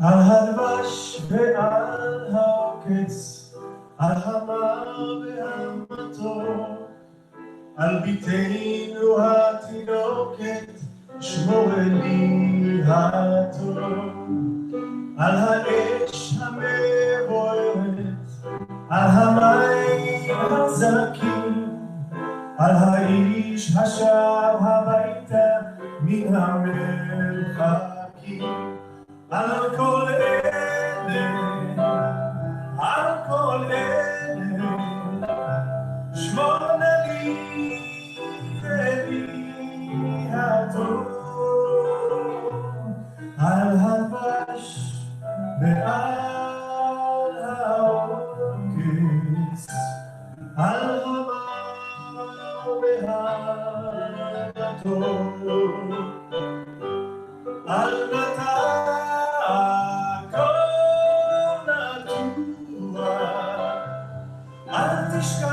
על הדבש ועל העוקץ, על המר והמתוק, על ביתנו התינוקת, שמור לי הטוב. על האש המבוערת, על המים הזכים, על האיש השב הביתה מן המרחקים. על כל אלה, על כל אלה, שמור לי ולי הטוב. על הדבש ועל העוקץ, על המר והמתוק, על אל תשכח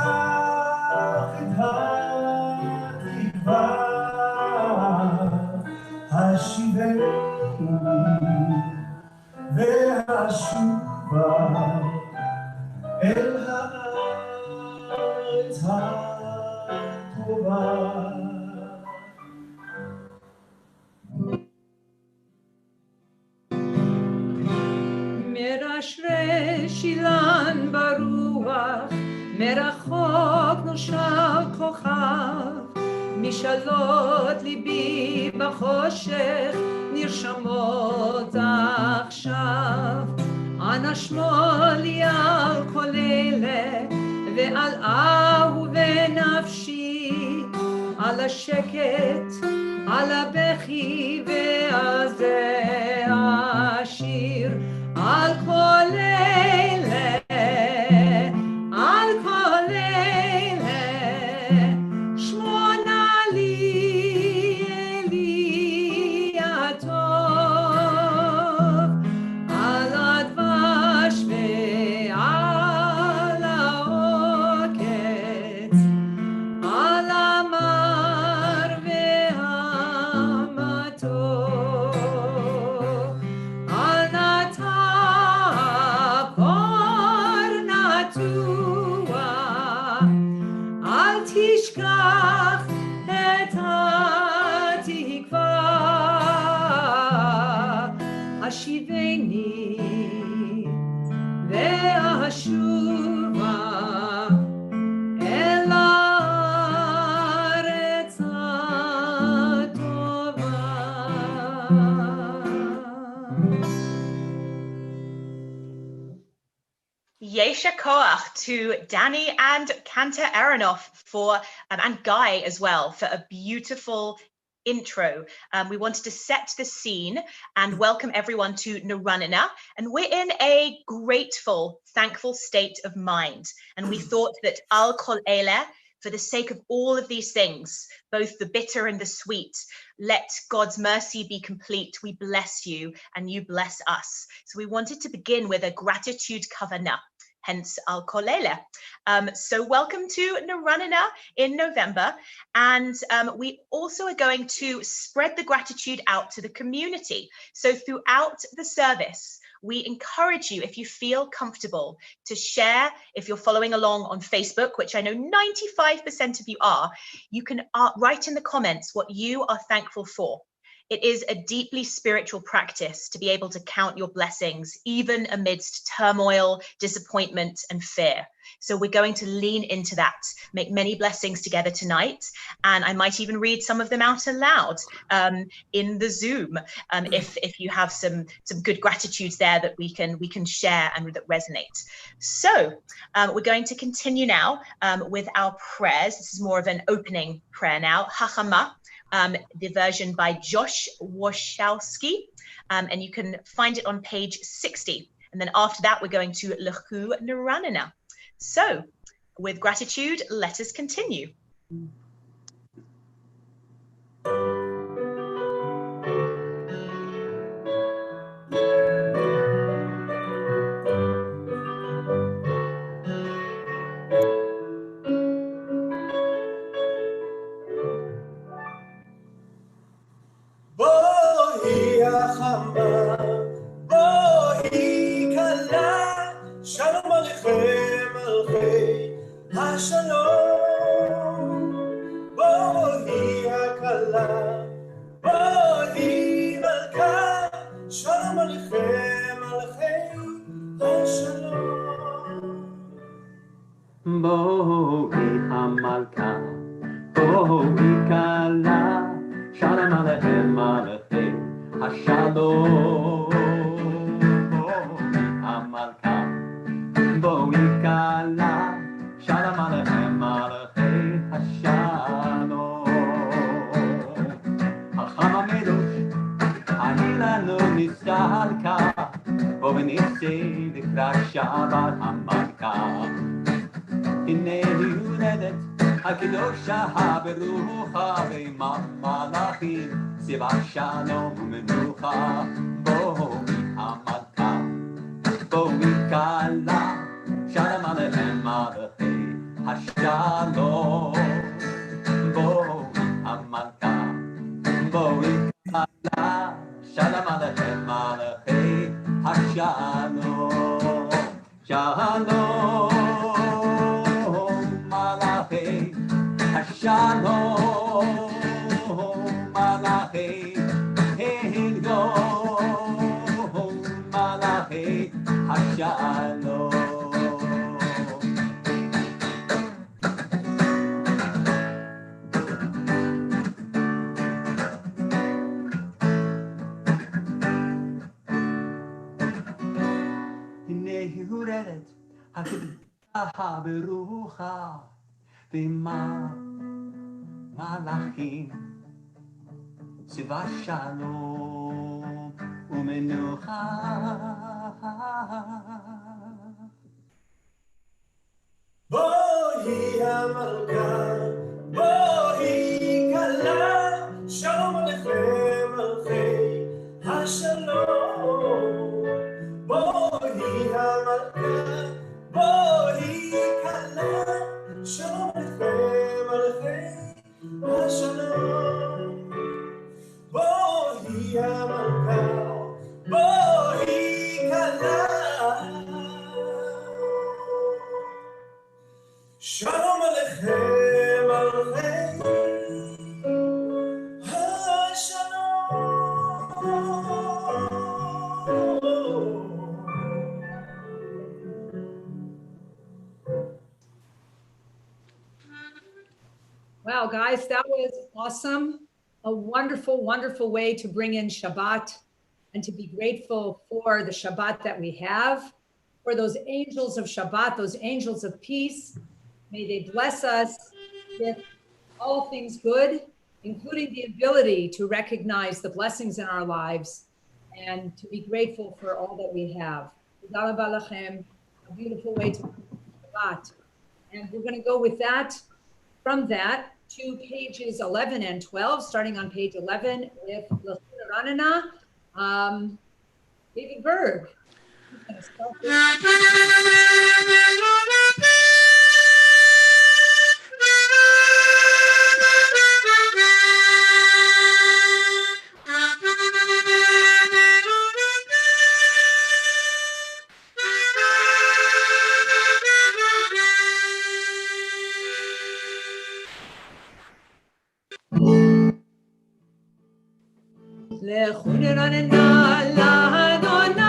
את התקווה, השיבני והשובה אל הארץ הטובה. מרשרש אילן ברוח, מרחוק נושב כוכב, משאלות ליבי בחושך נרשמות עכשיו. אנא שמור לי על כל אלה ועל אהובי נפשי, על השקט, על הבכי ועל זה השיר. על כל אלה, על כל אלה, שמור נא לי אלי הטוב. על הדבש ועל העוקץ, על המר והמתוק, על אל תשכח את התקווה, השיבני והשובה אל הארץ הטובה. Yesha Koach to Danny and Kanta Aronoff and Guy as well for a beautiful intro. We wanted to set the scene and welcome everyone to Naranina, and we're in a grateful, thankful state of mind. And we thought that Al Kol Eleh For the sake of all of these things, both the bitter and the sweet, let God's mercy be complete. We bless you and you bless us. So we wanted to begin with a gratitude kavanah, hence Al Kolele. So welcome to Naranana in November. And we also are going to spread the gratitude out to the community. So throughout the service, we encourage you, if you feel comfortable, to share. If you're following along on Facebook, which I know 95% of you are, you can write in the comments what you are thankful for. It is a deeply spiritual practice to be able to count your blessings, even amidst turmoil, disappointment, and fear. So we're going to lean into that, make many blessings together tonight. And I might even read some of them out aloud in the Zoom, if you have some good gratitudes there that we can share and that resonate. So we're going to continue now with our prayers. This is more of an opening prayer now. Hachama. The version by Josh Wachowski, and you can find it on page 60. And then after that, we're going to Lechu Naranana. So, with gratitude, let us continue. בואי החמה, בואי כלה, שלום עליכם מלכי השלום. בואי הכלה, בואי מלכה, שלום עליכם מלכי השלום. בואי המלכה, בואי כלה, שלום עליכם מלכי השלום. בואי המלכה, בואי כלה, שלום עליכם מלכי השלום. החם המדוש, אני לנו נסתלקה, בוא ונצא לקראת שבת המלכה. הנה היא יולדת הקדושה הברוכה ועם המלאכים סביבה שלום ומנוחה. בואי המלכה, בואי כלה, שלום עליכם מלכי השלום. בואי המלכה, בואי כלה, שלום עליכם מלכי השלום. שלום מלאכי השלום, מלאכי עליון, מלאכי השלום. הנה היא הורדת הקדושה הברוכה ועם המלאכים סביבה שלום ומנוחה. בואי המלכה, בואי כלה, שלום עליכם מלכי השלום. בואי המלכה, בואי כלה, שלום עליכם מלכי השלום. בואי המלכה, בואי כלה, שלום עליכם מלכי השלום. Wow, guys, that was awesome. A wonderful, wonderful way to bring in Shabbat and to be grateful for the Shabbat that we have, for those angels of Shabbat, those angels of peace. May they bless us with all things good, including the ability to recognize the blessings in our lives and to be grateful for all that we have. Toda rabba lachem, a beautiful way to Shabbat. And we're going to go with that from that to pages 11 and 12, starting on page 11 with L'chuna Ranana, David Berg. He's going to start this. L'chuna Ranana l'Adonai,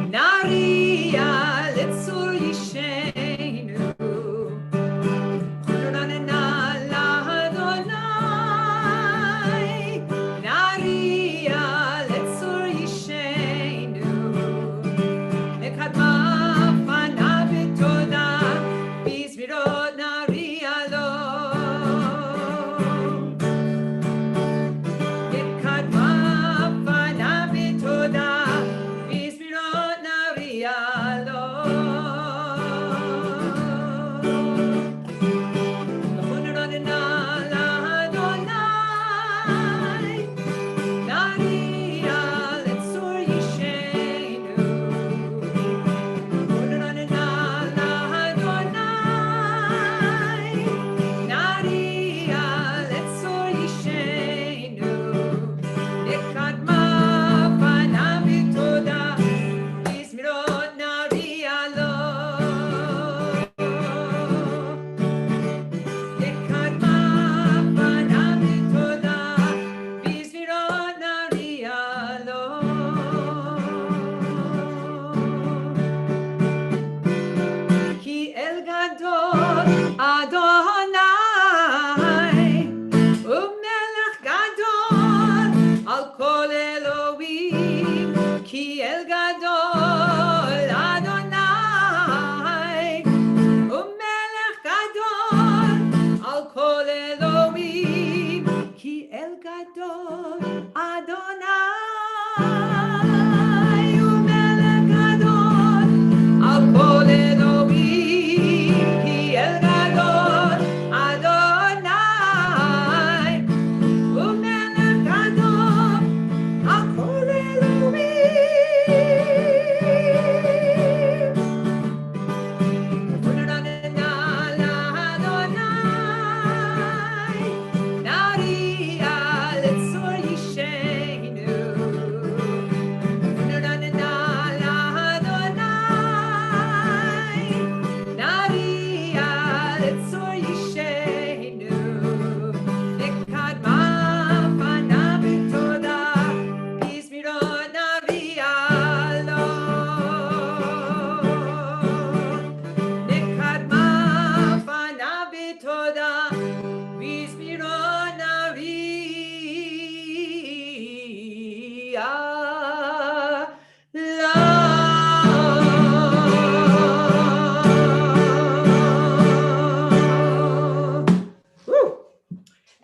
Naria Litzur Yishenu. L'chuna Ranana l'Adonai, Naria Litzur Yishenu. Lekadma fana b'toda, b'zmirot naria lo.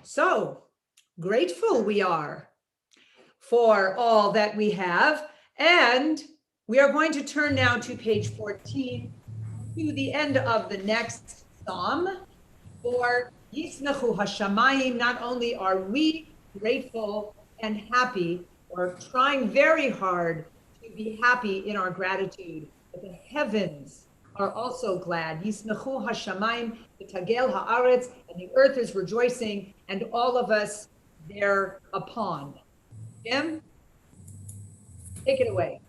So grateful we are for all that we have. And we are going to turn now to page 14, to the end of the next psalm. For Yisnachu Hashamayim, not only are we grateful and happy, or trying very hard to be happy in our gratitude, but the heavens are also glad. Yisnachu Hashamayim, Tagel Haaretz, and the earth is rejoicing, and all of us thereupon. Jim, take it away.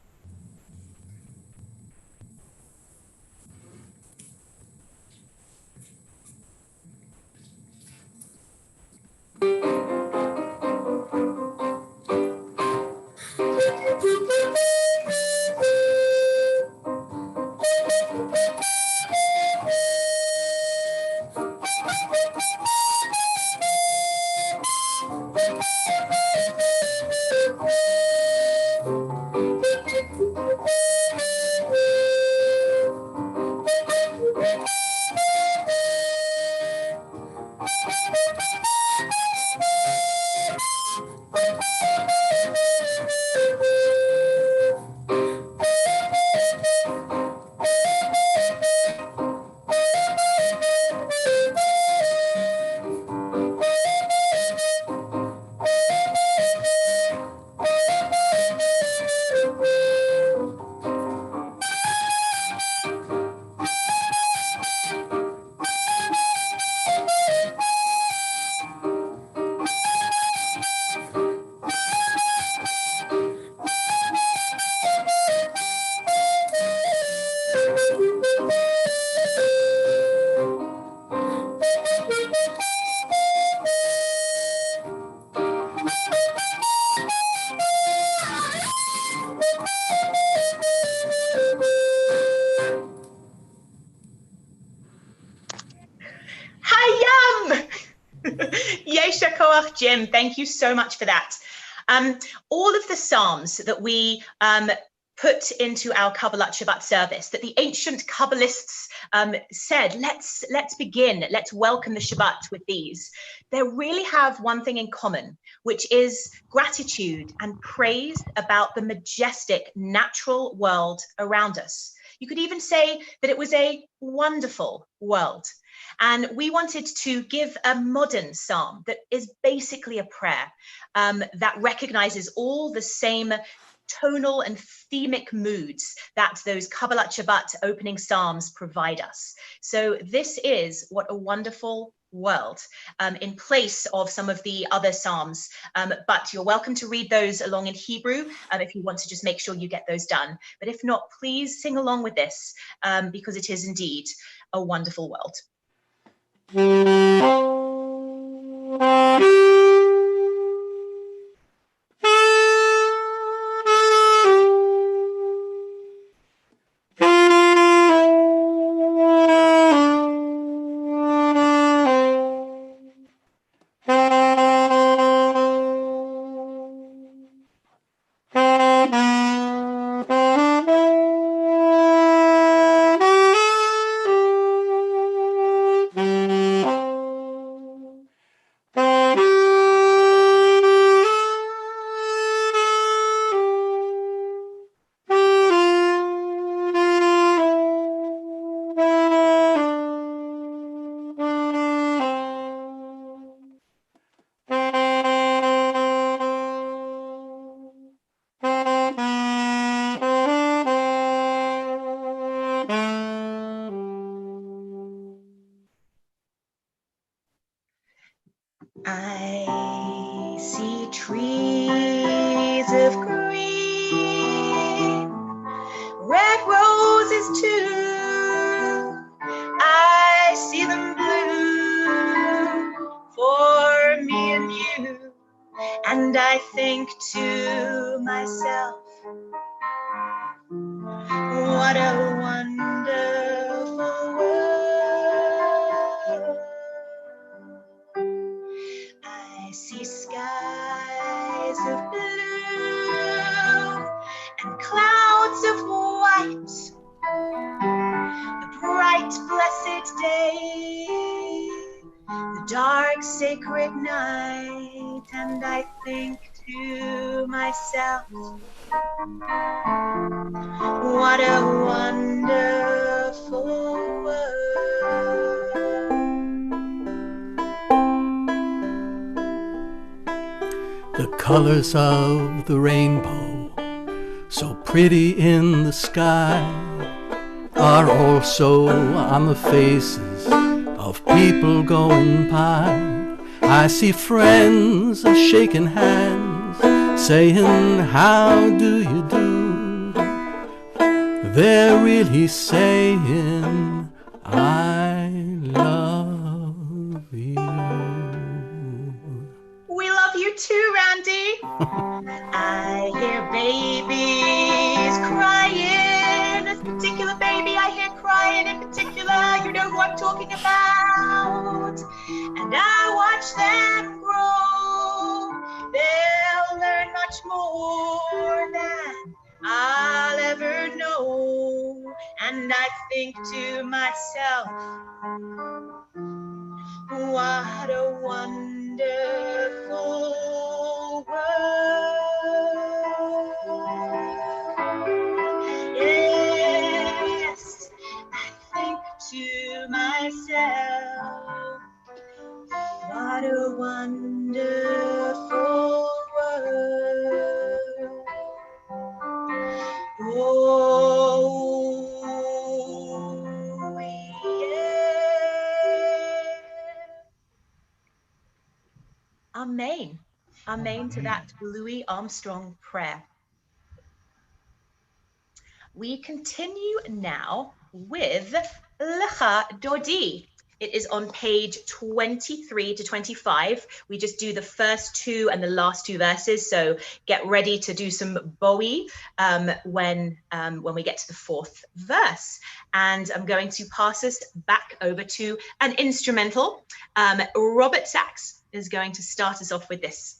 Koach, Jim. Thank you so much for that. All of the Psalms that we put into our Kabbalat Shabbat service, that the ancient Kabbalists said, let's begin, let's welcome the Shabbat with these. They really have one thing in common, which is gratitude and praise about the majestic natural world around us. You could even say that it was a wonderful world. And we wanted to give a modern psalm that is basically a prayer that recognizes all the same tonal and themic moods that those Kabbalat Shabbat opening psalms provide us. So this is What a Wonderful World, in place of some of the other psalms, but you're welcome to read those along in Hebrew if you want to just make sure you get those done. But if not, please sing along with this because it is indeed a wonderful world. I see trees of green, red roses too. I see them blue for me and you. And I think to myself, what a wonderful world. I see skies of blue and clouds of white, the bright blessed day, the dark sacred night, and I think to myself, what a wonderful world. The colors of the rainbow, so pretty in the sky, are also on the faces of people going by. I see friends shaking hands, saying, how do you do? They're really saying, I love you. We love you too, Randy. I hear babies crying. This particular baby I hear crying in particular, you know who I'm talking about. And I watch them grow. They'll learn much more than I'll ever know. And I think to myself, what a wonderful world. Yes, I think to myself, what a wonderful world. Oh, yeah. Amen. Amen to that Louis Armstrong prayer. We continue now with Lecha Dodi. It is on page 23 to 25. We just do the first two and the last two verses. So get ready to do some Bowie when we get to the fourth verse. And I'm going to pass us back over to an instrumental, Robert Sachs. is going to start us off with this.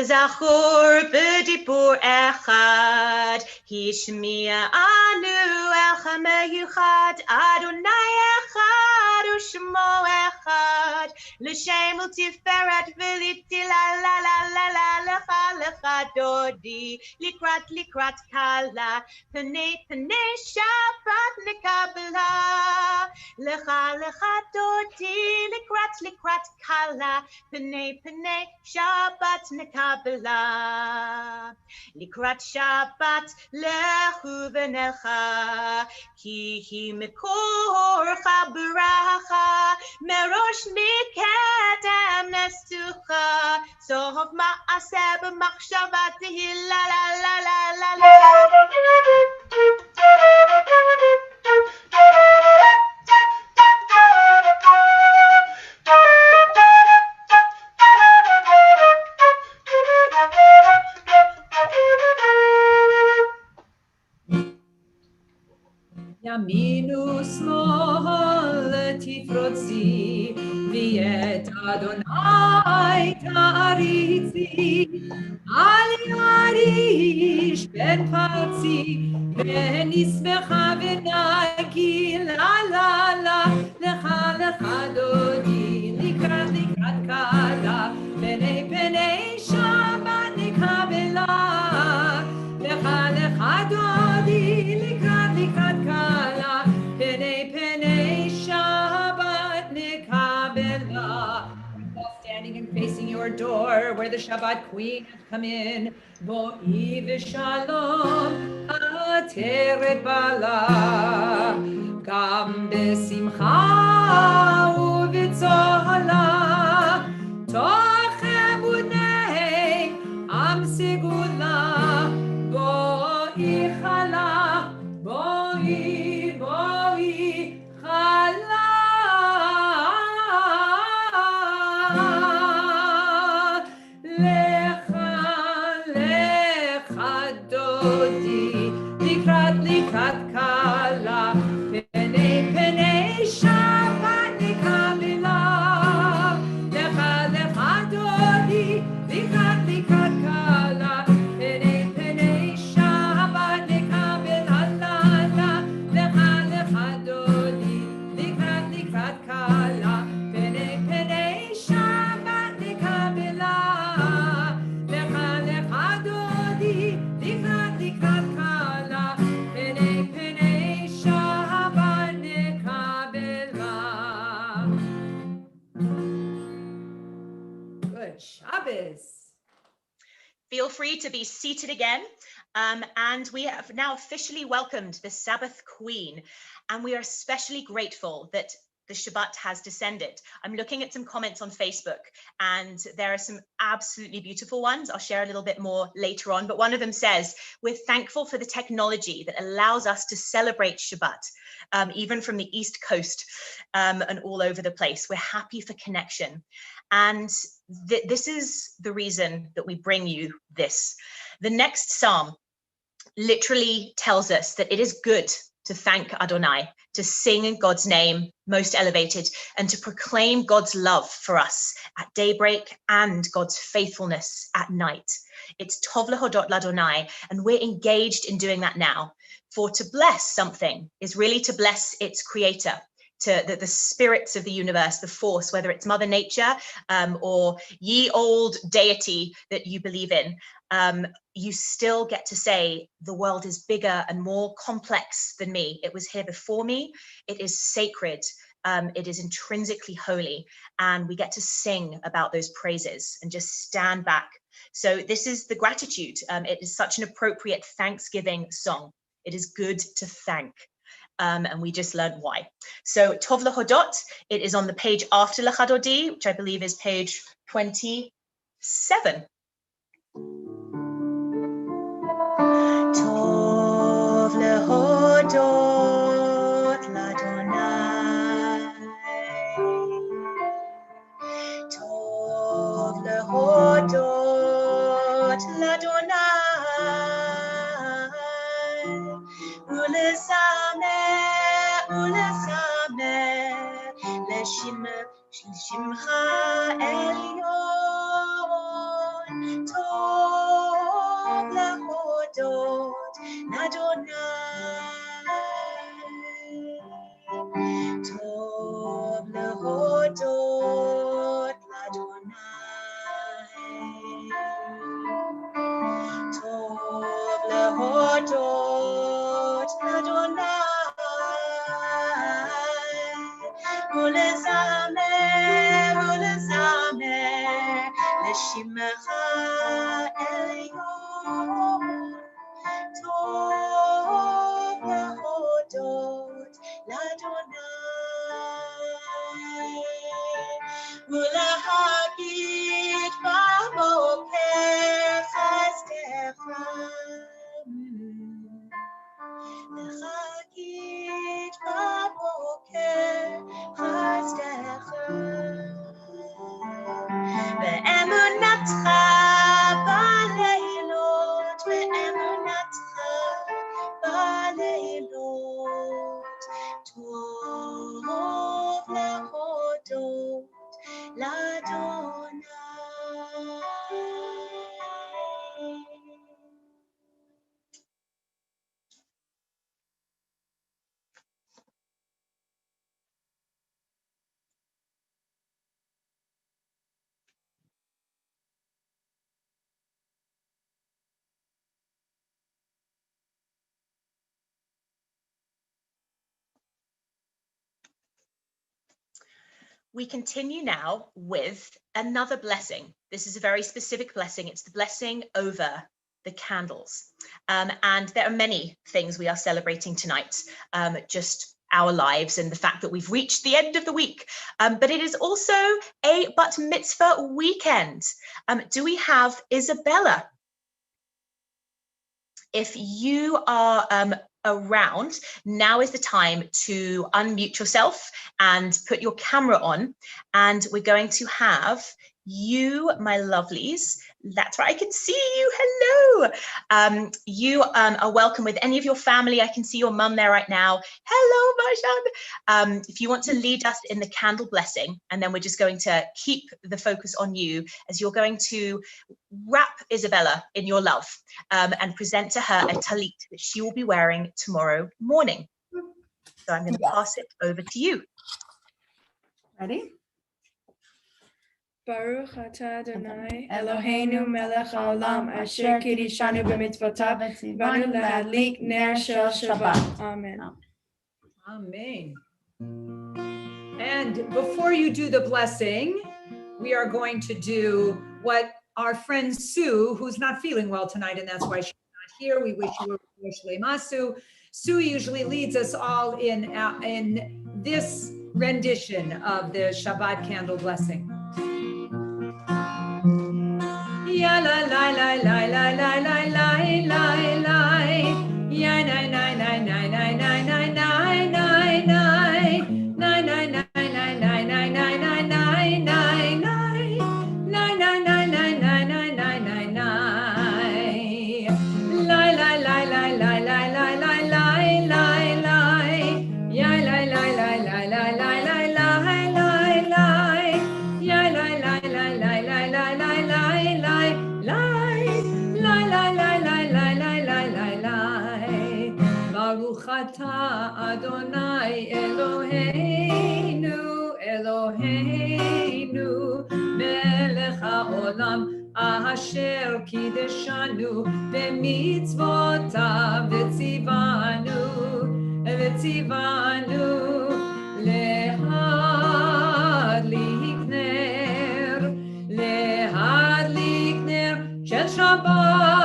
Zachor b'dibur echad, hishmiya anu elcha meyuchad, Adonai echad u'shmo echad, l'shem u'tiferet v'liti la la la la la lecha lecha dodi, likrat kala, penei shabbat nekabla, lecha dodi, likrat kala, penei shabbat nekabla, likrat shabbat lechu v'necha, ki hi mekorcha b'racha, merosh mikedem nestucha, sohov ma'aseh b'machshava tehi la la la la la la. Yaminu smol tifrotzi v'et Adonai ta'aritzi al yarish ben parzi v'nismecha v'nagi la la la lecha dodi likrat kala penei shabbat nekabela lecha dodi likrat kala penei shabbat nekabela. Standing and facing your door where the Shabbat queen has come in. Bo'i v'shalom ateret bala gam b'simcha u'v'tzola toch emunei am segula bo'i chala bo'i chala likrat kala penei shabbat nekabela lecha dodi likrat kala penei shabbat nekabela la lecha dodi likrat kala penei shabbat nekabela lecha dodi likrat kala penei shabbat nekabela. Good Shabbos. Feel free to be seated again. And we have now officially welcomed the Sabbath Queen, and we are especially grateful that the Shabbat has descended. I'm looking at some comments on Facebook, and there are some absolutely beautiful ones. I'll share a little bit more later on, but one of them says, we're thankful for the technology that allows us to celebrate Shabbat, even from the East Coast and all over the place. We're happy for connection. And this is the reason that we bring you this. The next Psalm literally tells us that it is good to thank Adonai, to sing in God's name, most elevated, and to proclaim God's love for us at daybreak and God's faithfulness at night. It's Tov lehodot l'Adonai, and we're engaged in doing that now. For to bless something is really to bless its creator, to the spirits of the universe, the force, whether it's Mother Nature or ye old deity that you believe in. You still get to say the world is bigger and more complex than me. It was here before me. It is sacred. It is intrinsically holy, and we get to sing about those praises and just stand back. So this is the gratitude. It is such an appropriate Thanksgiving song. It is good to thank. and we just learned why. So Tov Lehodot, it is on the page after Lechadodi, which I believe is page 27. Tov Lehodot Ladonai, Tov Lehodot Ladonai, Shimcha Elyon, Tov Lehodot Ladonai, Tov Lehodot Ladonai, Tov Lehodot Ladonai, Shimcha Elyon, Tov Lehodot Ladonai, Ulahagid Baboker Chasdecha, Lechagid Baboker Chasdecha, Ve'emunatcha baleilot, ve'emunatcha baleilot, Tov Lehodot Ladonai. We continue now with another blessing. This is a very specific blessing. It's the blessing over the candles. And there are many things we are celebrating tonight, just our lives and the fact that we've reached the end of the week. But it is also a bat mitzvah weekend. Do we have Isabella? If you are around, now is the time to unmute yourself and put your camera on, and we're going to have you, my lovelies. That's right, I can see you. Hello. You are welcome with any of your family. I can see your mum there right now. Hello, Marjan. If you want to lead us in the candle blessing, and then we're just going to keep the focus on you as you're going to wrap Isabella in your love and present to her a talit that she will be wearing tomorrow morning. So I'm going to pass it over to you. Ready? Baruch atah Adonai Eloheinu melech haolam asher kiddushanu b'mitzvotav v'tzivanu lahadlik ner shel Shabbat. Amen. Amen. And before you do the blessing, we are going to do what our friend Sue, who's not feeling well tonight, and that's why she's not here. We wish you were Sue. Sue usually leads us all in this rendition of the Shabbat candle blessing. Ya la la la la la la la la la la. Ya na na na na na na na na na na. Na na na na na na na na na na. Na na na na na na na na na. La la la la la la la la la la la. Ya la la la la la la la la la la. Ya la la la la la la la la. Baruch atah Adonai Eloheinu melech haolam asher kiddushanu b'mitzvotav v'tzivanu lehadlik ner shel Shabbat.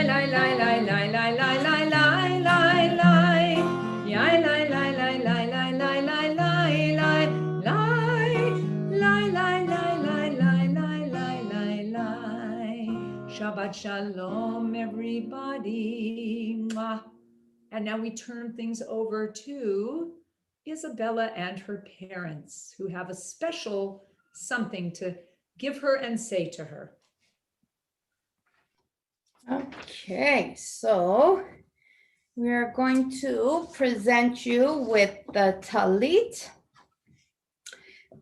lai lai lai lai lai lai lai lai lai lai. Yai lai lai lai lai lai lai lai lai lai lai lai lai lai lai lai lai lai lai lai. Shabbat shalom, everybody. Mwah. And now we turn things over to Isabella and her parents, who have a special something to give her and say to her. Okay, so we are going to present you with the talit.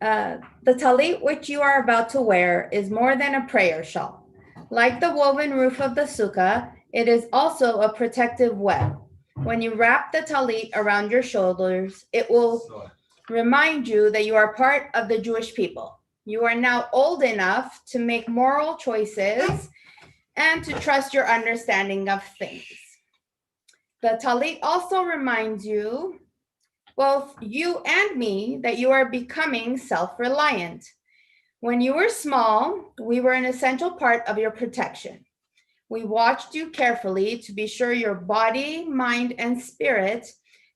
The talit which you are about to wear is more than a prayer shawl. Like the woven roof of the sukkah, it is also a protective web. When you wrap the talit around your shoulders, it will remind you that you are part of the Jewish people. You are now old enough to make moral choices and to trust your understanding of things. The talit also reminds you, both you and me, that you are becoming self-reliant. When you were small, we were an essential part of your protection. We watched you carefully to be sure your body, mind, and spirit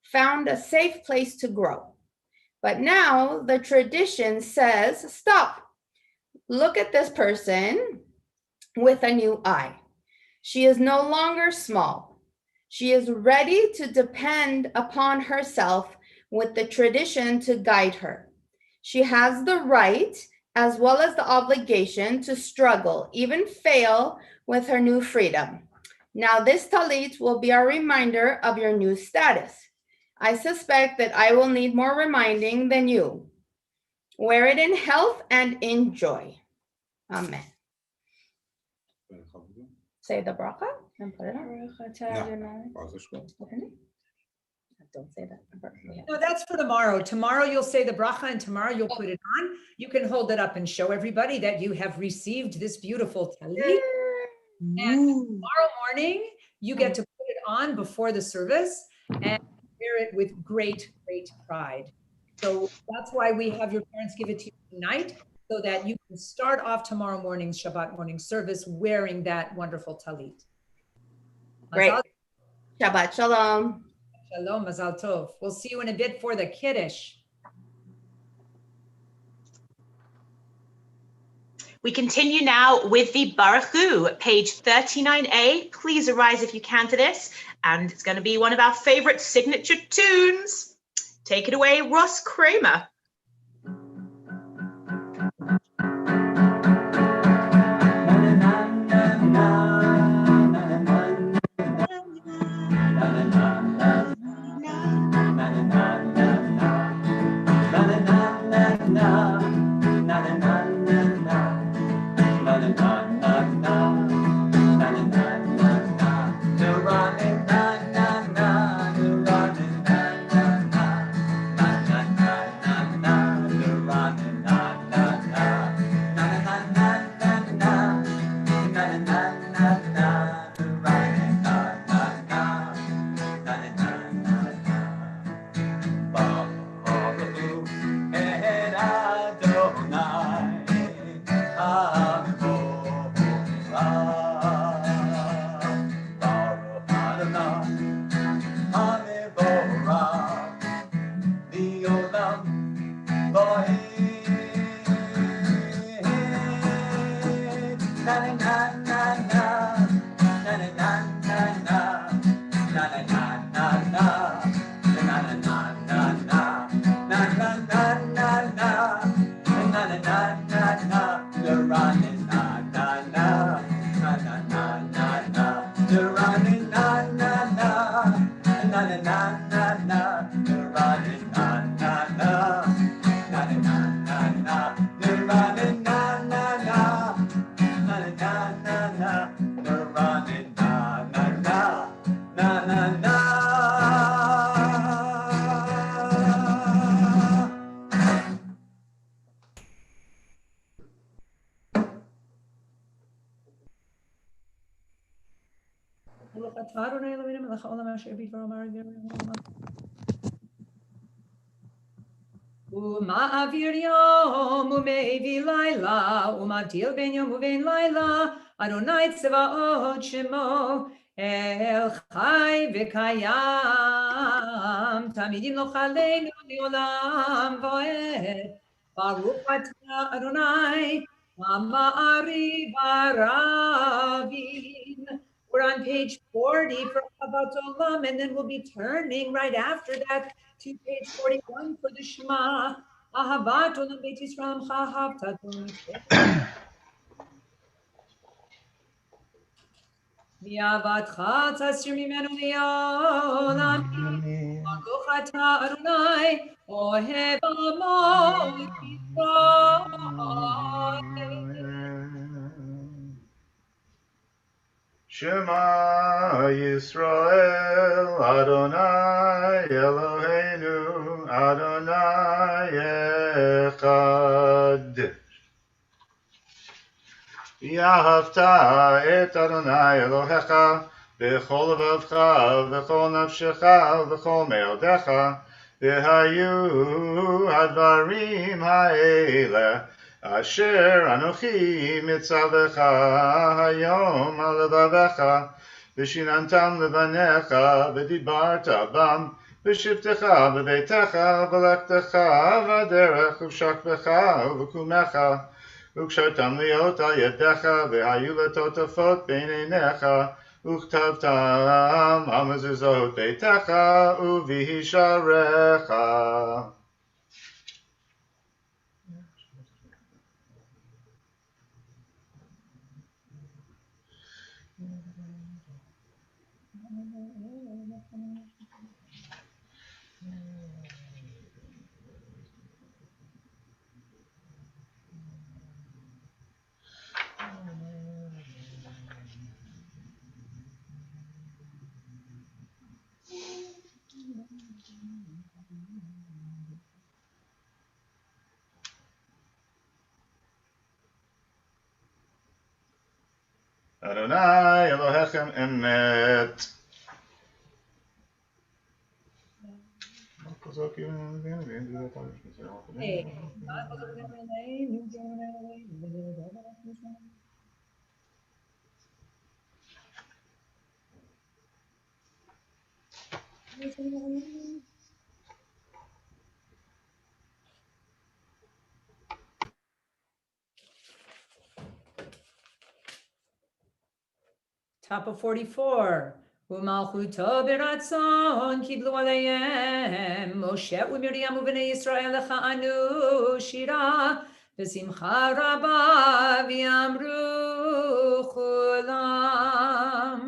found a safe place to grow. But now the tradition says, stop. Look at this person with a new eye. She is no longer small. She is ready to depend upon herself with the tradition to guide her. She has the right as well as the obligation to struggle, even fail with her new freedom. Now this talit will be a reminder of your new status. I suspect that I will need more reminding than you. Wear it in health and in joy. Amen. Say the bracha and put it on. Don't say that. No, that's for tomorrow. Tomorrow you'll say the bracha and tomorrow you'll put it on. You can hold it up and show everybody that you have received this beautiful talit. And tomorrow morning, you get to put it on before the service and wear it with great, great pride. So that's why we have your parents give it to you tonight, so that you can start off tomorrow morning's Shabbat morning service wearing that wonderful talit. Great. Shabbat shalom. Shalom, mazal tov. We'll see you in a bit for the Kiddush. We continue now with the Baruch Hu, page 39a. Please arise if you can to this. And it's going to be one of our favorite signature tunes. Take it away, Ross Kramer. Uma'avir yom u'mevi laila, umavdil ben yom u'ben laila, Adonai Tzevaot Shemo El Chai V'Kayam Tamidim Lo Chaleinu Leolam Va'ed Baruch Atah Adonai Amari Baravim. We're on page 40 for Adat Olam, and then we'll be turning right after that to page 41 for the Shema. Ahavat Olam Beit Yisrael Chahavta Olam. Mi'avatcha tasir mimenu le'olam. Baruch atah Adonai ohev amo Yisrael. Shema Yisrael, Adonai Eloheinu, Adonai Echad. Yahavta et Adonai Elohecha, b'chol levavcha, v'chol nafshecha, v'chol me'odecha, v'hayu advarim ha'ele, asher anochi mitzavecha hayom al levavecha, v'shinantam levanecha, v'dibarta bam, v'shivtecha v'beitecha, v'lektecha v'derech, v'shakvecha v'kumecha, Ukshartam liot al yedecha, v'hayu letotafot b'neinecha, Uchtavtam al mezuzot beitecha, u'vihisharecha. Adonai Elohechem emet. Top of 44. Umalchuto beratzon kiblu aleihem Moshe u'Miriam u'bnei Yisrael lecha'anu shira v'simcha rabba v'yamru chulam.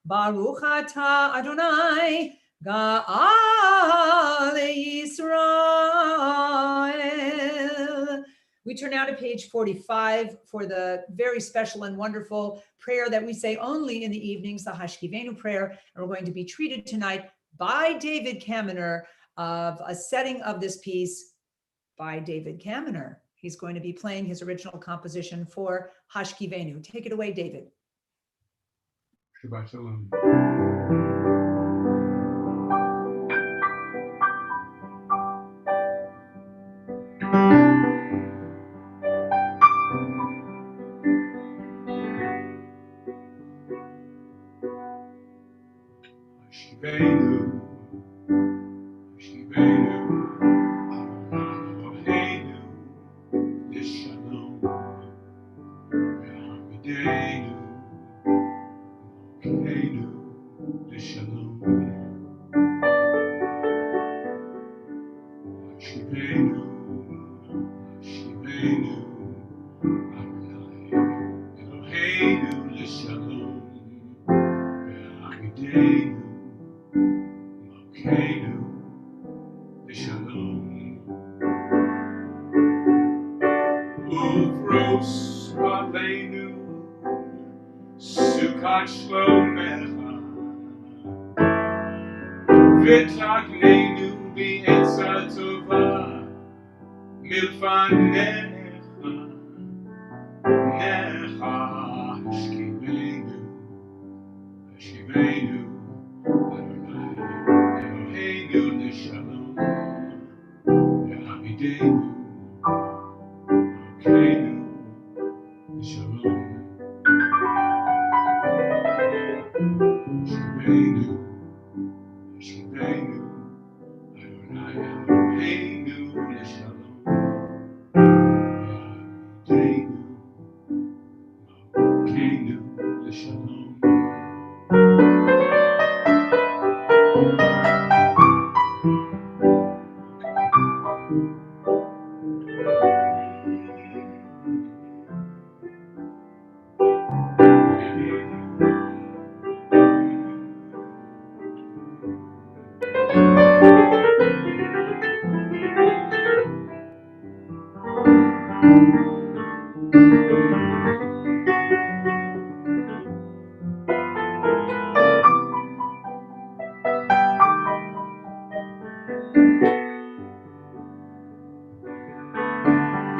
Baruch atah Adonai Ga'al Yisrael. We turn now to page 45 for the very special and wonderful prayer that we say only in the evenings, the Hashkivenu prayer. And we're going to be treated tonight by David Kaminer of a setting of this piece by David Kaminer. He's going to be playing his original composition for Hashkivenu. Take it away, David. Shabbat Shalom. Shivenu, Shivenu, Adonai, Eloheinu l'shalom, ve'agidenu, Malkeinu l'shalom. Uvros Aleinu, Sukkot Shlomecha, V'tagneinu b'etza tova, Milfanecha, Necha, Hashkiveinu, Hashkiveinu, Adonai, Eloheinu l'shalom, ve'agidenu, Malkeinu l'shalom. Shivenu, Shivenu, Adonai Eloheinu l'shalom, ve'agidenu, Malkeinu l'shalom.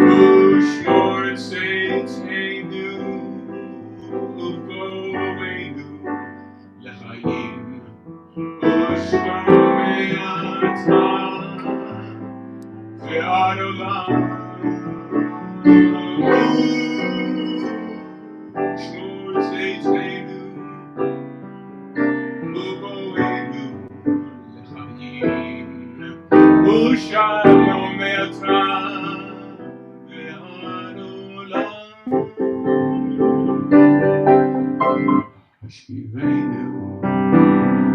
Ushmor tzeitzeinu, uvoveinu l'chaim, ushmor me'ata ve'ad olam. Ushmor tzeitzeinu, uvoveinu l'chaim, ushmor me'ata ve'ad olam. Shivenu,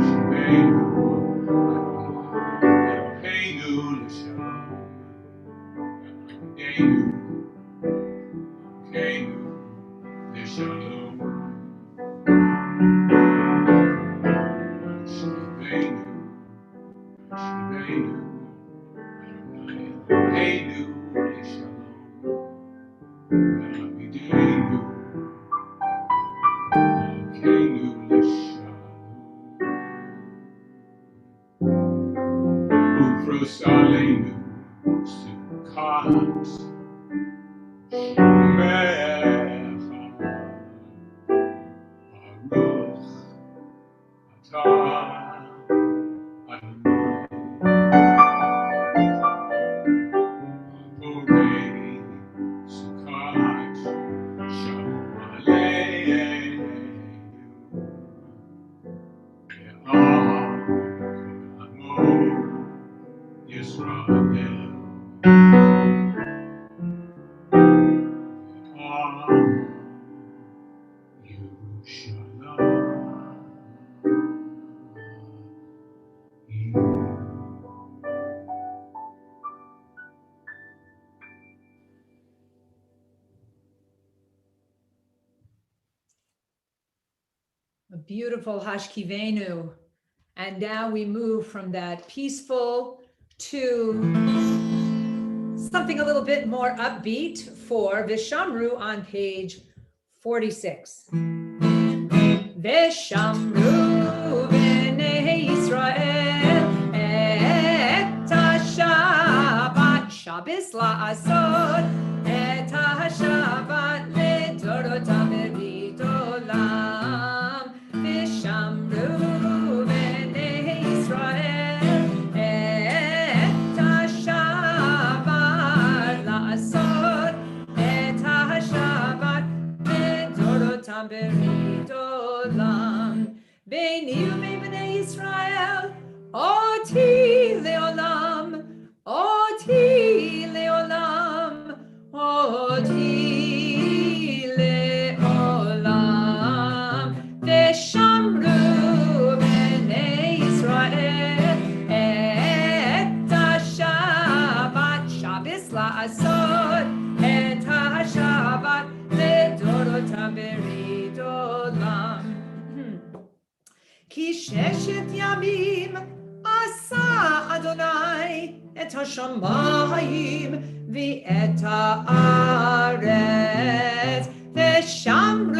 Shivenu, Eloheinu l'shalom, Eloheinu, Eloheinu l'shalom. Shivenu, Shivenu, Eloheinu l'shalom, Eloheinu, Eloheinu l'shalom. Ufros aleinu, Sukkot Shlomecha, Baruch atah Adonai, Borei Sukkot Shalom Yisrael, A beautiful Hashkivenu. And now we move from that peaceful to something a little bit more upbeat for Vishamru on page 46. Vishamru b'nei Yisrael et ha-Shabbat Shabbos la'asod et ha-Shabbat ledorotam berit olam. Vishamru b'nei Yisrael et ha-Shabbat la'asod et ha-Shabbat ledorotam berit olam. Beini u'bein b'nei Yisrael oti leolam, oti leolam. לעשות את השבת לדורותם ברית עולם. כי ששת ימים עשה אדוני את השמיים ואת הארץ, ושמרו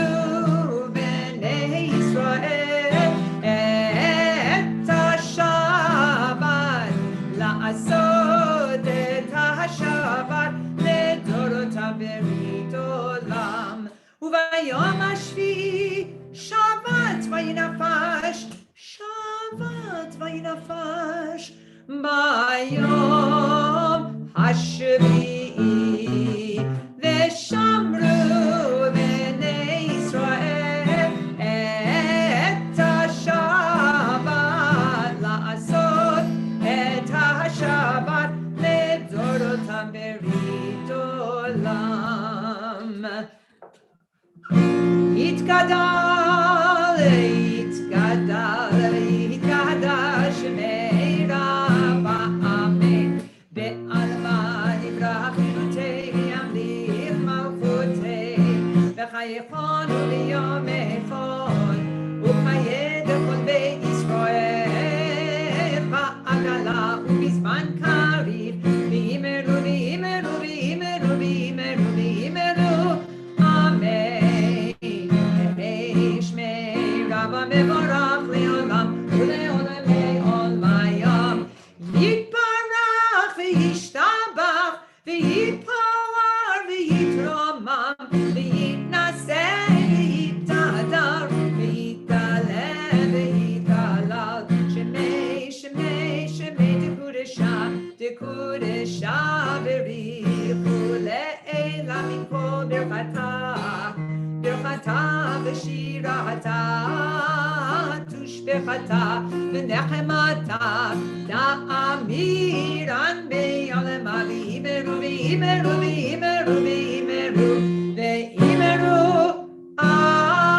בני ישראל את השבת, לעשות את השבת לדורותם ברית עולם. וביום השביעי שבת וינפש, שבת וינפש, ביום השביעי, ושמרו בני ישראל את השבת, לעשות את השבת לדורותם ברית עולם. יתגדל, יתגדל, יתקדש מהרה באמן, בעלמא יברח חילותי ימליך מלכותי, וחייכון ביום אחד, וחיי כל בית ישראל, בעגלה ובזמן קריב, ויאמרו ויאמרו ויאמרו ויאמרו ויאמרו אמן. מבורך לעולם ולעולמי עולמים. יתברך וישתבח ויתפאר ויתרומם ויתנשא ויתהדר ויתעלה ויתהלל. שמי שמי שמי דקודשה דקודשה בריחו לעילה מכל ברכתה, ברכתה ושירתה, תושבחתה ונחמתה, תאמירן בעלמא, ויאמרו ויאמרו ויאמרו ויאמרו ויאמרו אמן.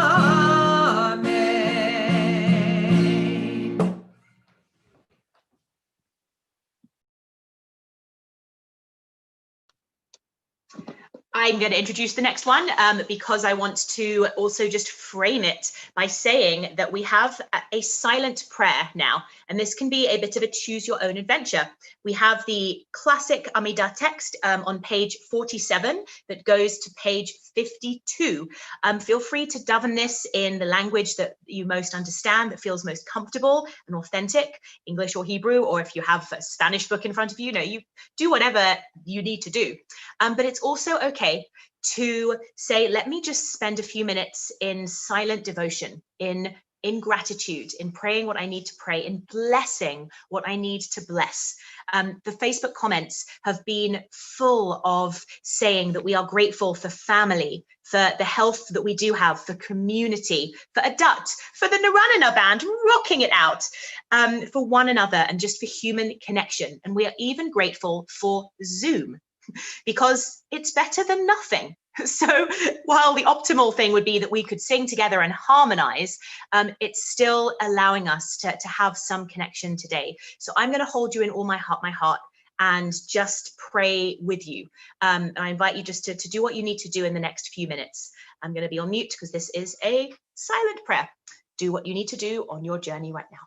I'm going to introduce the next one because I want to also just frame it by saying that we have a silent prayer now, and this can be a bit of a choose your own adventure. We have the classic Amidah text on page 47 that goes to page 52. Feel free to daven this in the language that you most understand, that feels most comfortable and authentic, English or Hebrew, or if you have a Spanish book in front of you, you do whatever you need to do. But it's also okay to say, let me just spend a few minutes in silent devotion, in gratitude, in praying what I need to pray, in blessing what I need to bless. The Facebook comments have been full of saying that we are grateful for family, for the health that we do have, for community, for Adat, for the Naranana band rocking it out, for one another and just for human connection. And we are even grateful for Zoom, because it's better than nothing. So while the optimal thing would be that we could sing together and harmonize, it's still allowing us to have some connection today. So I'm going to hold you in all my heart, and just pray with you. And I invite you just to do what you need to do in the next few minutes. I'm going to be on mute because this is a silent prayer. Do what you need to do on your journey right now.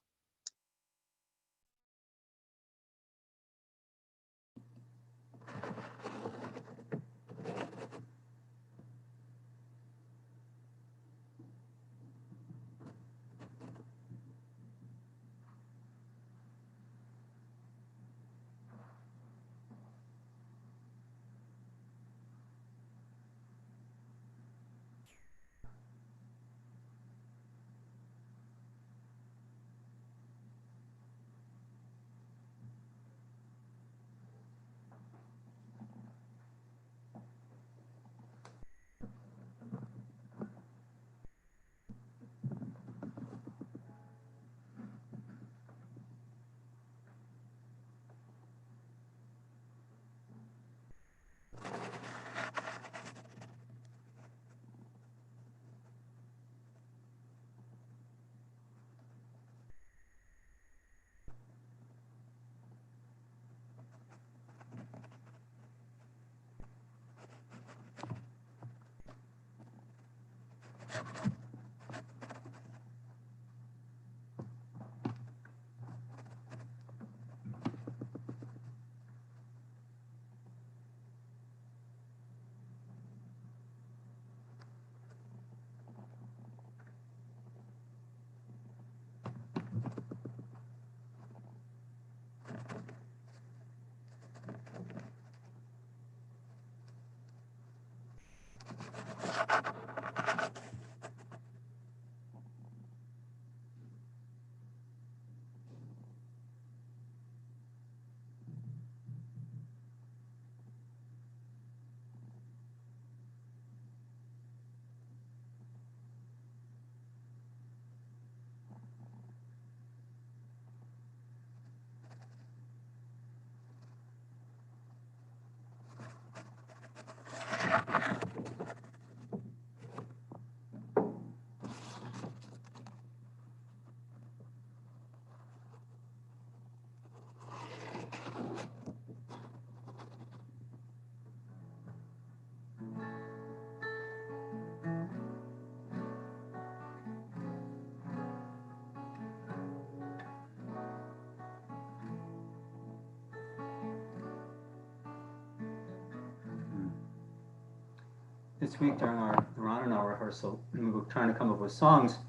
This week during our Ranana rehearsal, we were trying to come up with songs,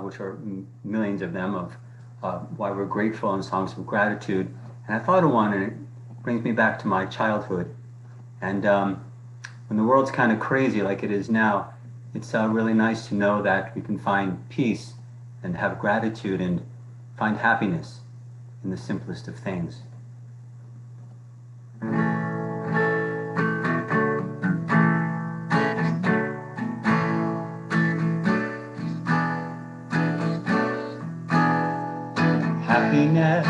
which are millions of them, of why we're grateful and songs of gratitude. And I thought of one, and it brings me back to my childhood. And when the world's kind of crazy like it is now, it's really nice to know that we can find peace and have gratitude and find happiness in the simplest of things. Happiness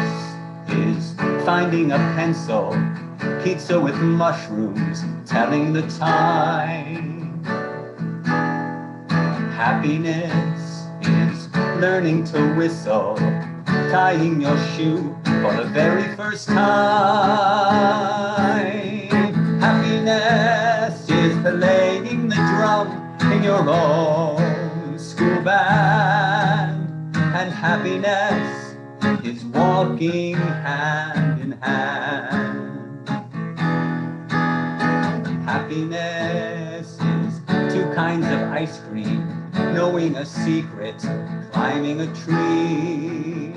is finding a pencil, pizza with mushrooms, telling the time. Happiness is learning to whistle, tying your shoe for the very first time. Happiness is playing the drum in your own school band. And happiness is walking hand in hand. Happiness is two kinds of ice cream, knowing a secret, climbing a tree.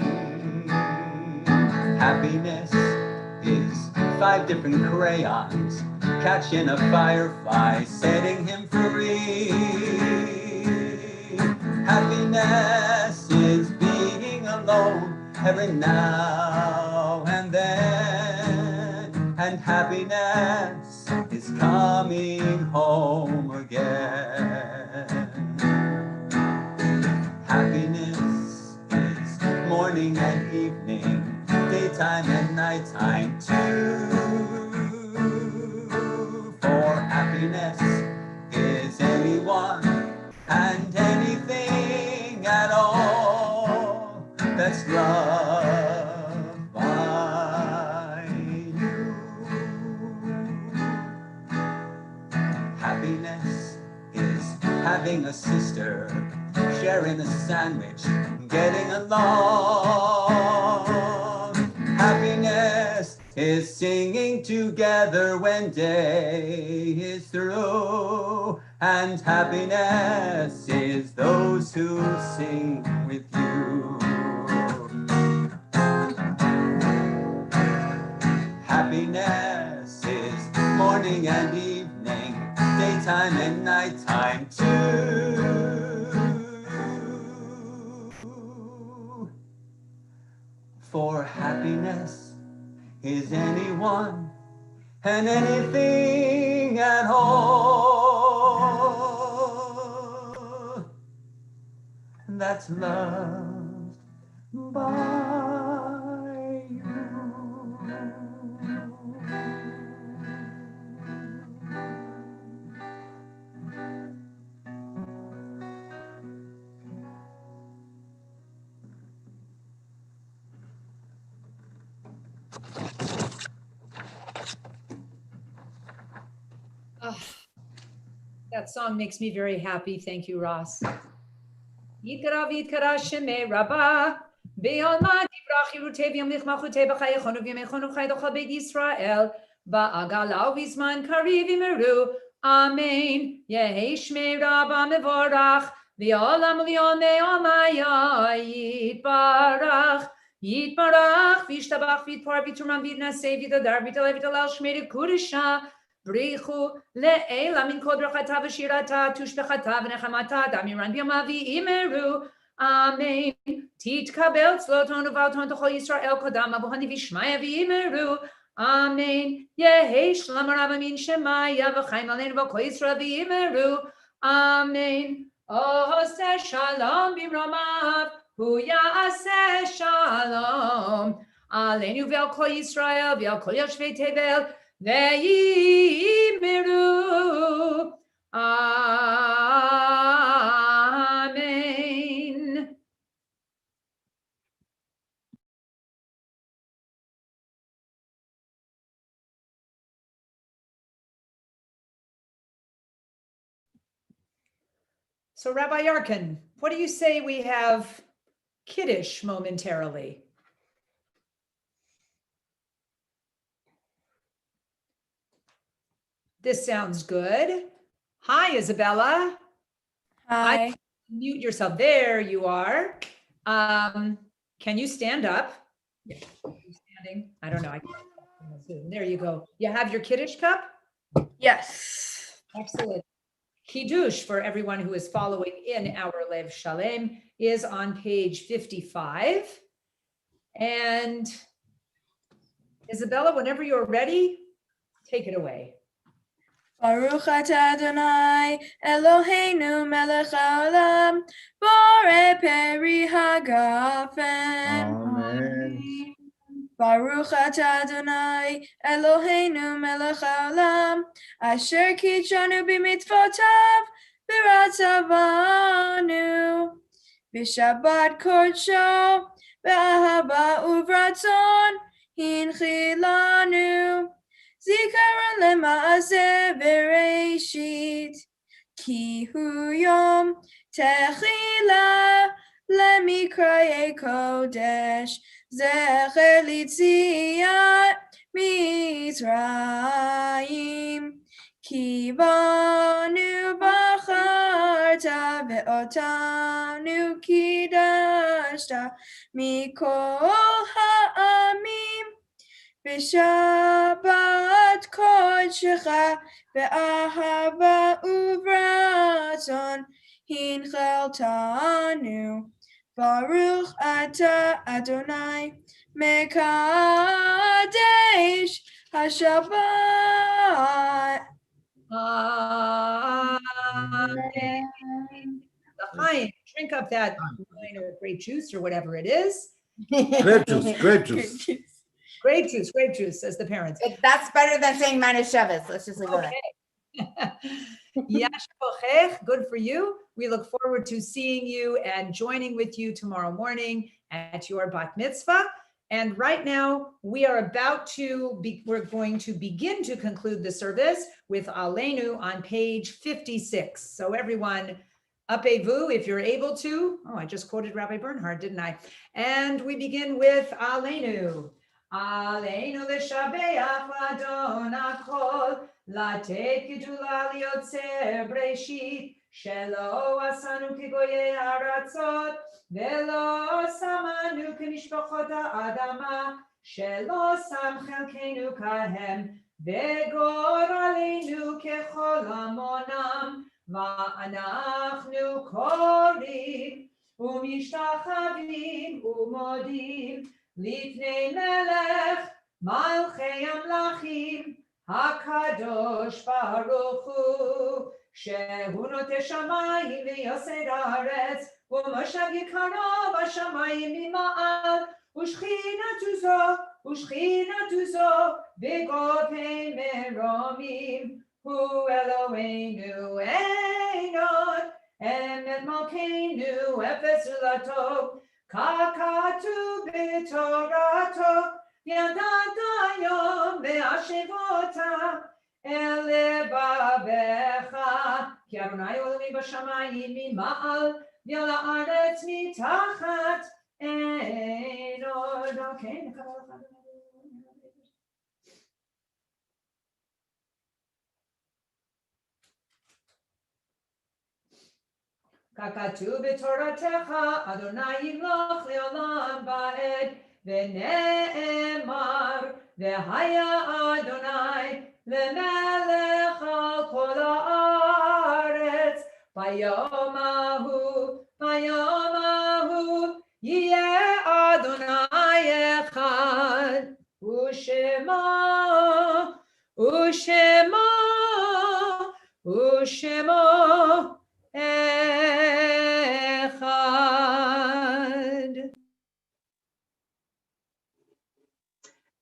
Happiness is 5 different crayons, catching a firefly, setting him free. Happiness is being alone every now and then, and happiness is coming home again. Happiness is morning and evening, daytime and nighttime too. For happiness is anyone and anything at all that's loved by you. Happiness is having a sister, sharing a sandwich, getting along. Happiness is singing together when day is through. And happiness is those who sing with you. Happiness is morning and evening, daytime and nighttime too. For happiness is anyone and anything at all that's loved by you. Oh, that song makes me very happy. Thank you, Ross. Yitkara v'yitkara shemei Rabbah, be'olma tibrach yirutei v'yamlich malchutei b'chayechonu v'yamechonu chaydocha beit Yisrael, ba'agala u'bizman kariv yimeru, amen. Yehi shmei Rabbah mevorach, v'olam u'yomei omaya yitbarach, yitbarach, v'yishtabach v'yitpar v'yituram v'yitnaseh v'yitadar v'yitaleh v'yitalel shmei dekudesha, Brichu le'ela min kol brachata v'shirata tushbechata v'nechamata damiran b'yamavi imeru. Amen. Titkabel tzloton uvalton tochol Yisrael kodam avuhani v'shmaya v'imeru. Amen. Yehi shlam rav min shemaya v'chaim aleinu v'kol Yisrael v'imeru. Amen. Oseh shalom b'ramav hu ya'aseh shalom aleinu v'al kol Yisrael v'al kol yoshvei tevel Ve'yimeru. Amen. So Rabbi Yarkin, what do you say we have Kiddush momentarily? This sounds good. Hi, Isabella. Hi. Mute yourself. There you are. Can you stand up? Yeah. Standing. I don't know. I can't Zoom. There you go. You have your Kiddush cup? Yes. Excellent. Kiddush, for everyone who is following in our Lev Shalem, is on page 55. And Isabella, whenever you're ready, take it away. Baruch atah Adonai Eloheinu melech haolam borei peri hagafen. Amen. Baruch atah Adonai Eloheinu melech haolam asher kitshanu b'mitzvotav v'ratzavanu b'shabbat kodsho b'ahava uvratzon hinchilanu zikaron lema'aseh bereshit ki hu yom techila lemikraye kodesh zecher litziat Mitzrayim ki banu bacharta ve'otanu kidashta mikol ha'amim B'Shabbat kodshecha be'ahava uvratzon hincheltanu. Baruch atah Adonai mekadesh hashabbat. Amen. L'chaim, drink up that wine or grape juice or whatever it is. Grape juice, grape juice. Grape juice, says the parents. That's better than saying Manishevis. Let's just leave it Okay. Yash kochech, good for you. We look forward to seeing you and joining with you tomorrow morning at your bat mitzvah. And right now we are about to we're going to begin to conclude the service with Aleinu on page 56. So everyone, Apevu, if you're able to. Oh, I just quoted Rabbi Bernhard, didn't I? And we begin with Aleinu. Aleinu l'shabeach l'adon hakol, לתת גדולה ליוצר בראשית, שלא עשנו כגויי הארצות, ולא שמנו כמשפחות האדמה, שלא שם חלקנו כהם, וגורלנו ככל עמונם, ואנחנו קוראים ומשתחווים ומודים לפני מלך מלכי המלכים, הקדוש ברוך הוא, שהוא נוטה שמיים ויוסד הארץ, ומשג יקרו בשמיים ממעל, ושכינתו זו בגובי מרומים, הוא אלוהינו אין עוד, אמת מלכנו אפס זולתו, ככתוב בתורתו, ידעת היום והשבותה אל לבבך, כי אדוני אלוהים בשמיים ממעל, ועל הארץ מתחת אין עוד. אוקיי, נקבל לך. ככתוב בתורתך, אדוני ימלוך לעולם ועד, ונאמר, והיה אדוני למלך על כל הארץ, ביום ההוא יהיה אדוני אחד, ושמו אחד.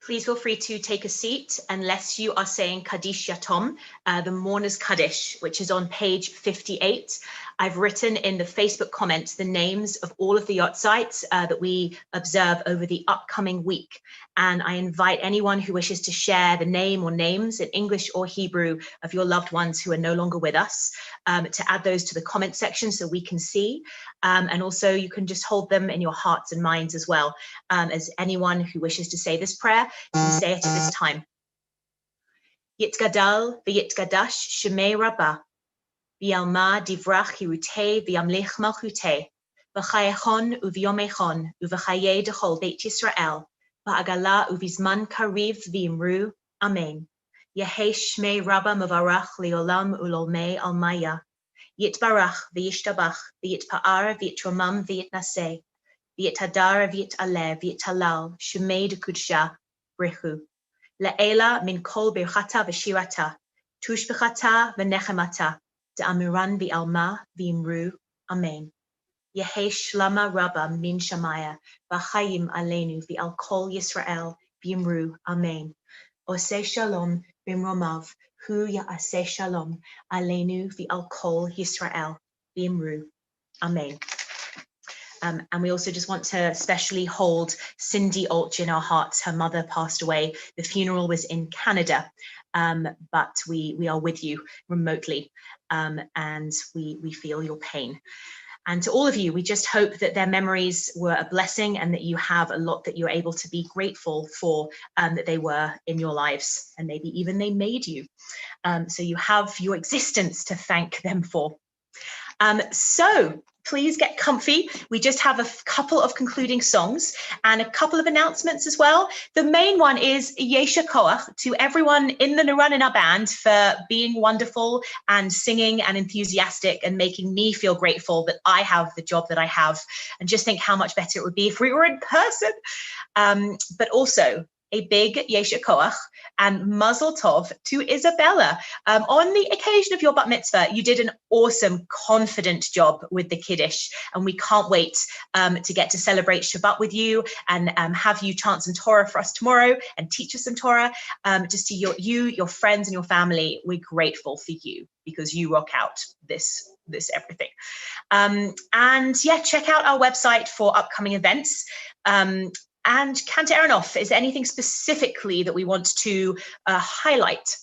Please feel free to take a seat unless you are saying Kaddish Yatom, the Mourner's Kaddish, which is on page 58. I've written in the Facebook comments the names of all of the yahrzeits that we observe over the upcoming week. And I invite anyone who wishes to share the name or names in English or Hebrew of your loved ones who are no longer with us, to add those to the comment section so we can see. And also you can just hold them in your hearts and minds as well. As anyone who wishes to say this prayer, you can say it at this time. Yitgadal v'yitgadash shemei Rabbah. V'yalma divrach hirute v'yamlich malchute. V'chayechon u'vyomechon u'v'chaye dechol Beit Yisrael. V'agala u'vizman kariv v'imru. Amen. Yehe shmei rabba mevarach leolam ulolmei almaya. Yitbarach v'yishtabach v'yitpa'ar v'yitromam v'yitnaseh. V'yitadar v'yitaleh v'yitalal shumei dekudsha brechu. Le'ela min kol birchata v'shirata. Tushbechata v'nechemata. De'amiran v'alma v'imru. Amen. Yehe shlama rabba min shamaya. V'chayim aleinu v'al kol Yisrael v'imru. Amen. Oseh shalom b'imromav. Hu ya'aseh shalom aleinu v'al kol Yisrael v'imru. Amen. And we also just want to especially hold Cindy Olch in our hearts. Her mother passed away. The funeral was in Canada, but we are with you remotely, and we feel your pain. And to all of you, we just hope that their memories were a blessing and that you have a lot that you're able to be grateful for, that they were in your lives, and maybe even they made you. So you have your existence to thank them for. So please get comfy. We just have a couple of concluding songs and a couple of announcements as well. The main one is Yesha Koach to everyone in the Naranina band for being wonderful and singing and enthusiastic and making me feel grateful that I have the job that I have, and just think how much better it would be if we were in person. But also a big Yesha Koach and Mazel Tov to Isabella. On the occasion of your bat mitzvah, you did an awesome, confident job with the Kiddush, and we can't wait to get to celebrate Shabbat with you and have you chant some Torah for us tomorrow and teach us some Torah. Just to your friends and your family, we're grateful for you because you rock out this everything. And yeah, check out our website for upcoming events. And Cantor Aronoff, is there anything specifically that we want to highlight?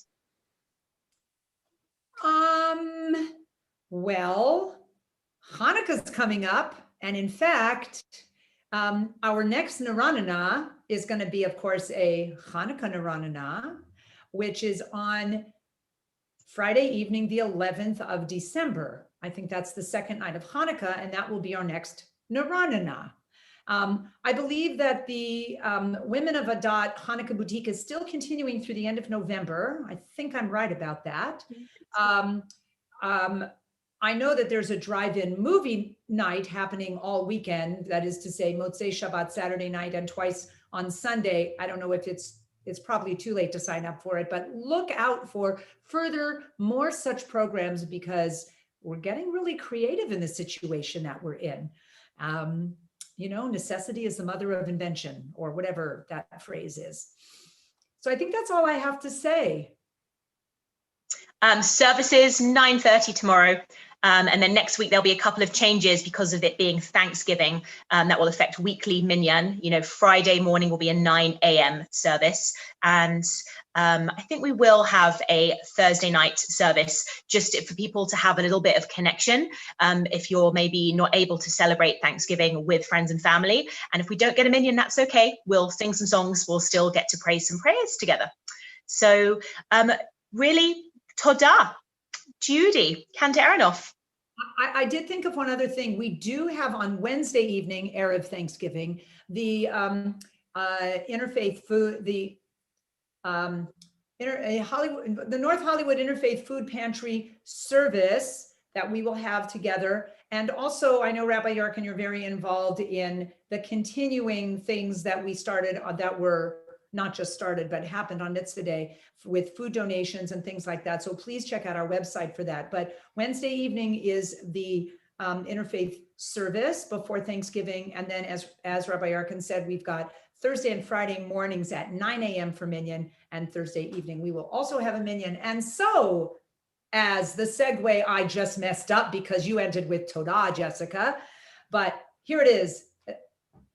Well, Hanukkah's coming up, and in fact, our next Naranana is going to be, of course, a Hanukkah Naranana, which is on Friday evening, the 11th of December. I think that's the second night of Hanukkah, and that will be our next Naranana. I believe that the Women of Adat Hanukkah Boutique is still continuing through the end of November. I think I'm right about that. I know that there's a drive-in movie night happening all weekend. That is to say, Motzei Shabbat Saturday night and twice on Sunday. I don't know if it's probably too late to sign up for it, but look out for more such programs because we're getting really creative in the situation that we're in. You know, necessity is the mother of invention, or whatever that phrase is. So I think that's all I have to say. Services 9:30 tomorrow. And then next week, there'll be a couple of changes because of it being Thanksgiving that will affect weekly minyan. You know, Friday morning will be a 9 a.m. service. And I think we will have a Thursday night service just for people to have a little bit of connection. If you're maybe not able to celebrate Thanksgiving with friends and family. And if we don't get a minyan, that's okay. We'll sing some songs. We'll still get to pray some prayers together. So really, Todah. Judy, Cantor Aronoff. I did think of one other thing. We do have on Wednesday evening, Erev Thanksgiving, the interfaith food, the North Hollywood Interfaith Food Pantry service that we will have together. And also, I know Rabbi Yarkin, you're very involved in the continuing things that we started that were not just started, but happened on Mitzvah Day with food donations and things like that. So please check out our website for that. But Wednesday evening is the interfaith service before Thanksgiving. And then as Rabbi Yarkin said, we've got Thursday and Friday mornings at 9 a.m. for minyan, and Thursday evening we will also have a minyan. And so as the segue I just messed up because you ended with Todah, Jessica, but here it is.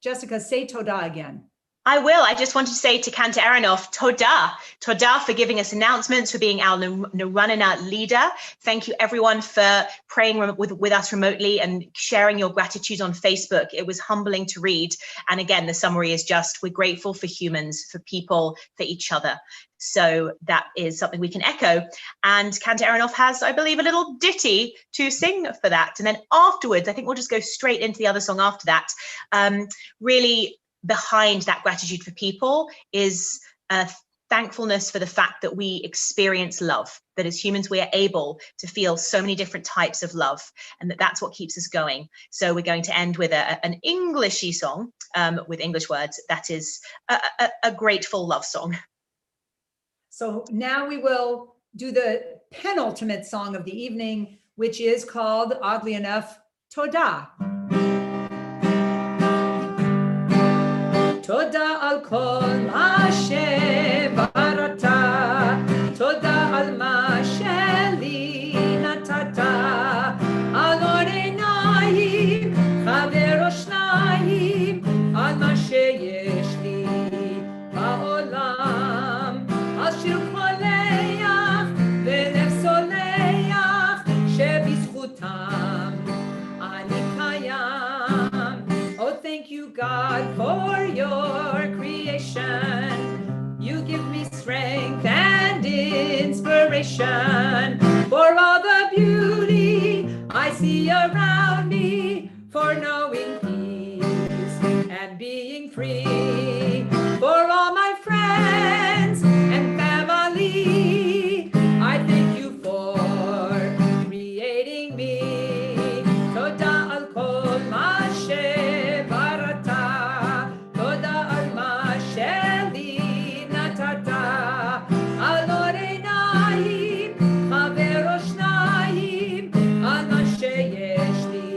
Jessica, say Todah again. I will. I just wanted to say to Cantor Aronoff, Toda. Toda for giving us announcements, for being our Nuranana leader. Thank you everyone for praying with us remotely and sharing your gratitude on Facebook. It was humbling to read. And again, the summary is just, we're grateful for humans, for people, for each other. So that is something we can echo. And Cantor Aronoff has, I believe, a little ditty to sing for that. And then afterwards, I think we'll just go straight into the other song after that. Really, behind that gratitude for people is a thankfulness for the fact that we experience love, that as humans we are able to feel so many different types of love, and that's what keeps us going. So we're going to end with an Englishy song with English words that is a grateful love song. So now we will do the penultimate song of the evening, which is called, oddly enough, Toda. Toda al kol ma shebarata, Toda al ma sheli natata, alor einayim chaver oshnayim, al ma sheyesh li ba'olam, al shir koleach velev soleach, shebizchutam ani kayam. Oh, thank you, God, for your creation. You give me strength and inspiration for all the beauty I see around me, for knowing peace and being free, for all my friends and family. I thank you for creating me. Toda al kol ma shebarata, Toda al ma sheli natata, alor einayim chaver oshnayim, al ma sheyesh li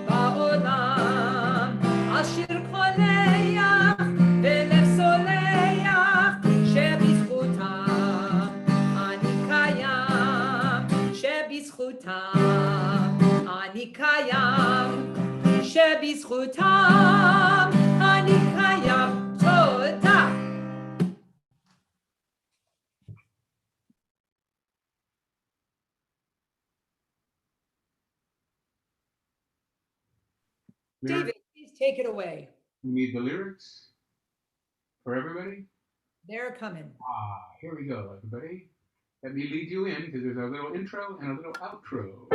ba'olam, al shir koleach velev soleach, shebizchutam ani kayam, shebizchutam ani kayam, shebizchutam ani kayam. Toda. David, please take it away. You need the lyrics for everybody? They're coming. Here we go, everybody. Let me lead you in, because there's a little intro and a little outro.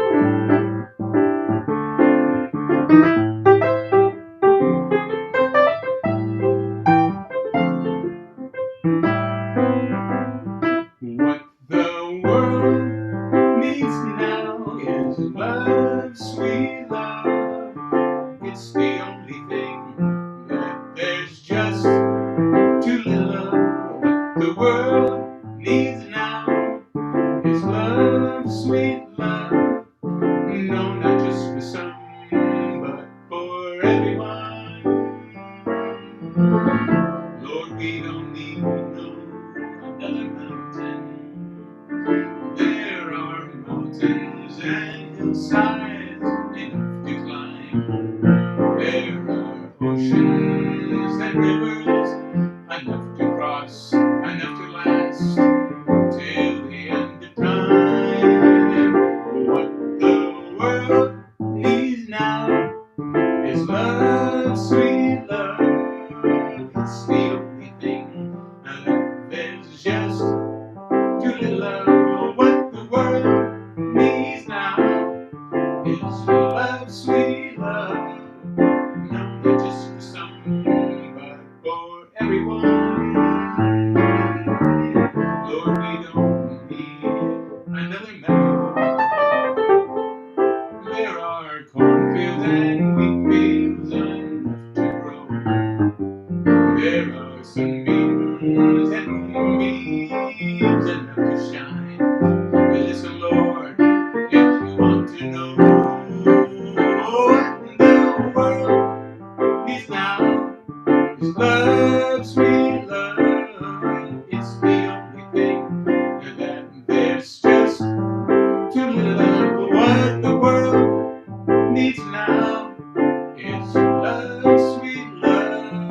What the world needs now is love, sweet love. It's the only thing that there's just too little of. What the world needs now is love, sweet love. No, not just for some, but for everyone. Lord, we don't need no another mountain. There are mountains and hillsides enough to climb. There are oceans and rivers enough to cross, enough to last till the end of time. What the world needs now is love, sweet love. It's the only thing that there's just too little of. What the world needs now is love, sweet love. No, not just for some, but for everyone. Lord, we don't need another meadow. There are cornfields and wheat fields enough to grow. There are sunbeams and moonbeams enough to shine. Listen, Lord, if you want to know what the world needs now is love, sweet love. It's the only thing that there's just too little of. What the world needs now is love, sweet love.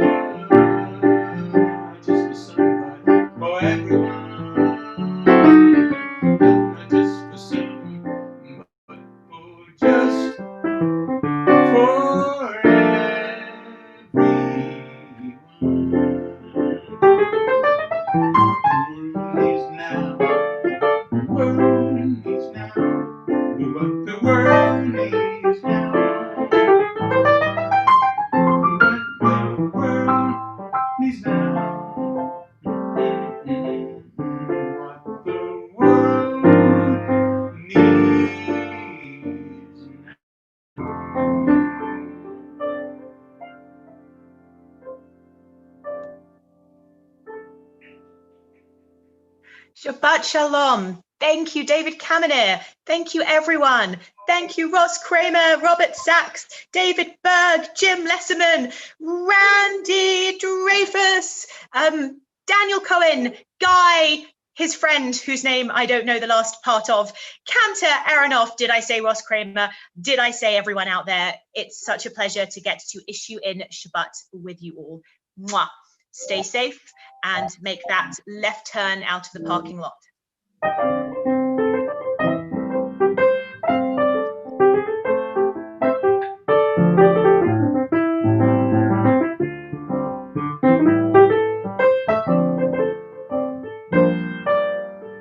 Shabbat Shalom. Thank you, David Kamener. Thank you, everyone. Thank you, Ross Kramer, Robert Sachs, David Berg, Jim Lesserman, Randy Dreyfus, Daniel Cohen, Guy, his friend, whose name I don't know the last part of, Cantor Aronoff. Did I say Ross Kramer? Did I say everyone out there? It's such a pleasure to get to issue in Shabbat with you all. Mwah. Stay safe and make that left turn out of the parking lot.